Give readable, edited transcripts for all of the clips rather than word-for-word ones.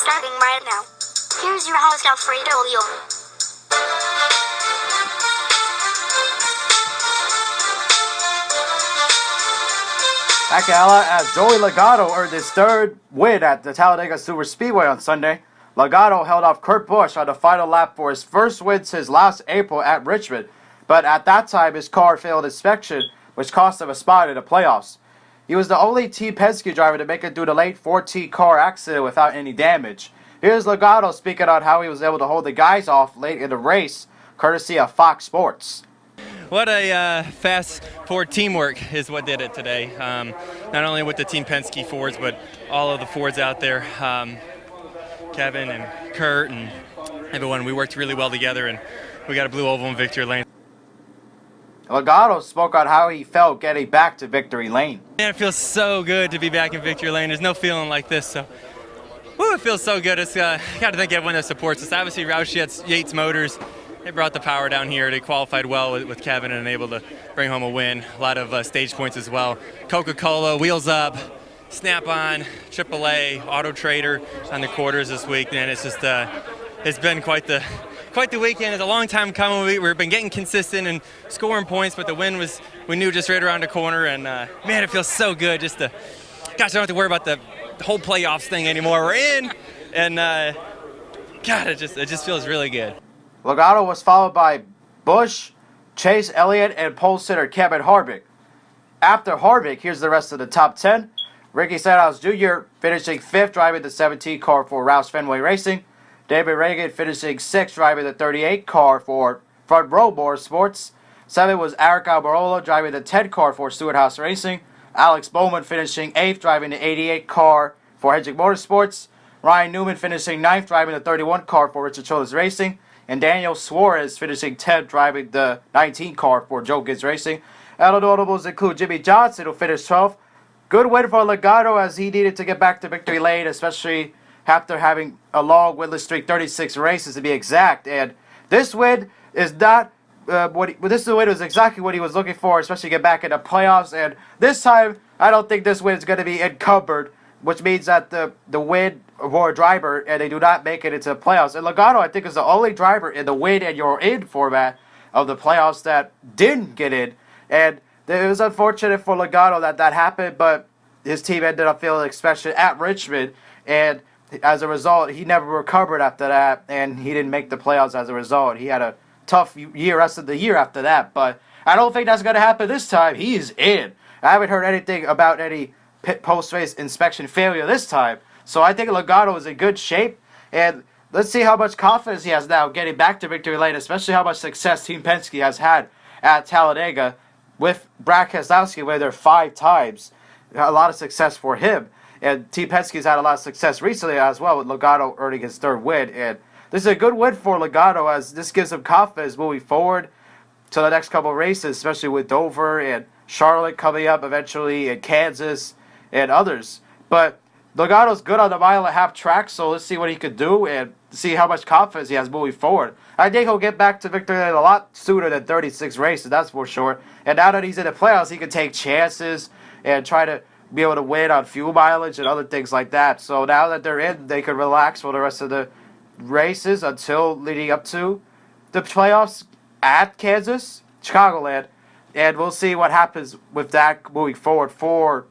starting right now. Here's your host, Alfredo Leon. Back at Ella as Joey Logano earned his third win at the Talladega Superspeedway on Sunday. Logano held off Kurt Busch on the final lap for his first win since last April at Richmond, but at that time his car failed inspection, which cost him a spot in the playoffs. He was the only Team Penske driver to make it through the late 14 car accident without any damage. Here's Logano speaking on how he was able to hold the guys off late in the race, courtesy of Fox Sports. What a fast Ford teamwork is what did it today. Not only with the Team Penske Fords, but all of the Fords out there. Kevin and Kurt and everyone, we worked really well together, and we got a blue oval in victory lane. Logano spoke on how he felt getting back to victory lane. Man, it feels so good to be back in victory lane. There's no feeling like this, so woo, it feels so good. It's got to thank everyone that supports us. Obviously, Roush Yates Motors, they brought the power down here. They qualified well with Kevin and able to bring home a win. A lot of stage points as well. Coca-Cola, Wheels Up, Snap-on, AAA, Auto Trader on the quarters this week. And it's just it's been quite the weekend. It's a long time coming. We've been getting consistent and scoring points, but the win was, we knew, just right around the corner. And man, it feels so good just to, gosh, I don't have to worry about the whole playoffs thing anymore. We're in, and God, it just feels really good. Logano was followed by Busch, Chase Elliott, and pole sitter Kevin Harvick. After Harvick, here's the rest of the top 10. Ricky Stenhouse Jr. finishing 5th, driving the 17 car for Roush Fenway Racing. David Reagan finishing 6th, driving the 38 car for Front Row Motorsports. 7th was Eric Almirola, driving the 10 car for Stewart House Racing. Alex Bowman finishing 8th, driving the 88 car for Hedrick Motorsports. Ryan Newman finishing 9th, driving the 31 car for Richard Childress Racing. And Daniel Suarez finishing 10th, driving the 19 car for Joe Gibbs Racing. Other notables include Jimmy Johnson, who finished 12th. Good win for Logano as he needed to get back to victory lane, especially after having a long winless streak, 36 races to be exact. And this win is not this win was exactly what he was looking for, especially get back in the playoffs. And this time, I don't think this win is going to be encumbered, which means that the win for a driver and they do not make it into the playoffs. And Logano, I think, is the only driver in the win and you're in format of the playoffs that didn't get in. And it was unfortunate for Logano that happened, but his team ended up feeling inspection at Richmond, and as a result, he never recovered after that, and he didn't make the playoffs as a result. He had a tough year rest of the year after that, but I don't think that's going to happen this time. He's in. I haven't heard anything about any post-race inspection failure this time, so I think Logano is in good shape, and let's see how much confidence he has now getting back to victory lane, especially how much success Team Penske has had at Talladega with Brad Keselowski, where they're 5 times. A lot of success for him. And Team Penske's had a lot of success recently as well, with Logano earning his 3rd win. And this is a good win for Logano, as this gives him confidence moving forward to the next couple of races, especially with Dover and Charlotte coming up eventually, and Kansas and others. But Logano's good on the mile-and-a-half track, so let's see what he could do and see how much confidence he has moving forward. I think he'll get back to victory a lot sooner than 36 races, that's for sure. And now that he's in the playoffs, he can take chances and try to be able to win on fuel mileage and other things like that. So now that they're in, they can relax for the rest of the races until leading up to the playoffs at Kansas, Chicagoland. And we'll see what happens with that moving forward for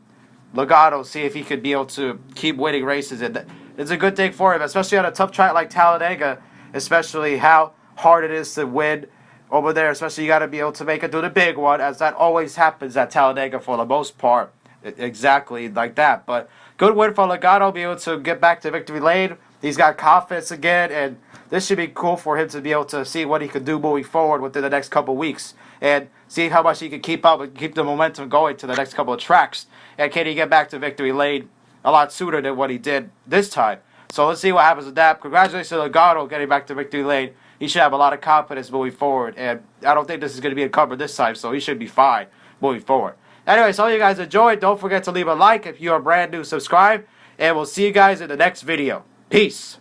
Logano, see if he could be able to keep winning races. And it's a good thing for him, especially on a tough track like Talladega, especially how hard it is to win over there. Especially you got to be able to make it through the big one, as that always happens at Talladega for the most part. Exactly like that. But good win for Logano, be able to get back to victory lane. He's got confidence again, and this should be cool for him to be able to see what he can do moving forward within the next couple weeks, and see how much he can keep up and keep the momentum going to the next couple of tracks. And can he get back to victory lane a lot sooner than what he did this time? So let's see what happens with that. Congratulations to Logano getting back to victory lane. He should have a lot of confidence moving forward, and I don't think this is going to be encumbered this time, so he should be fine moving forward. Anyway, so you guys enjoyed. Don't forget to leave a like. If you are brand new, subscribe. And we'll see you guys in the next video. Peace.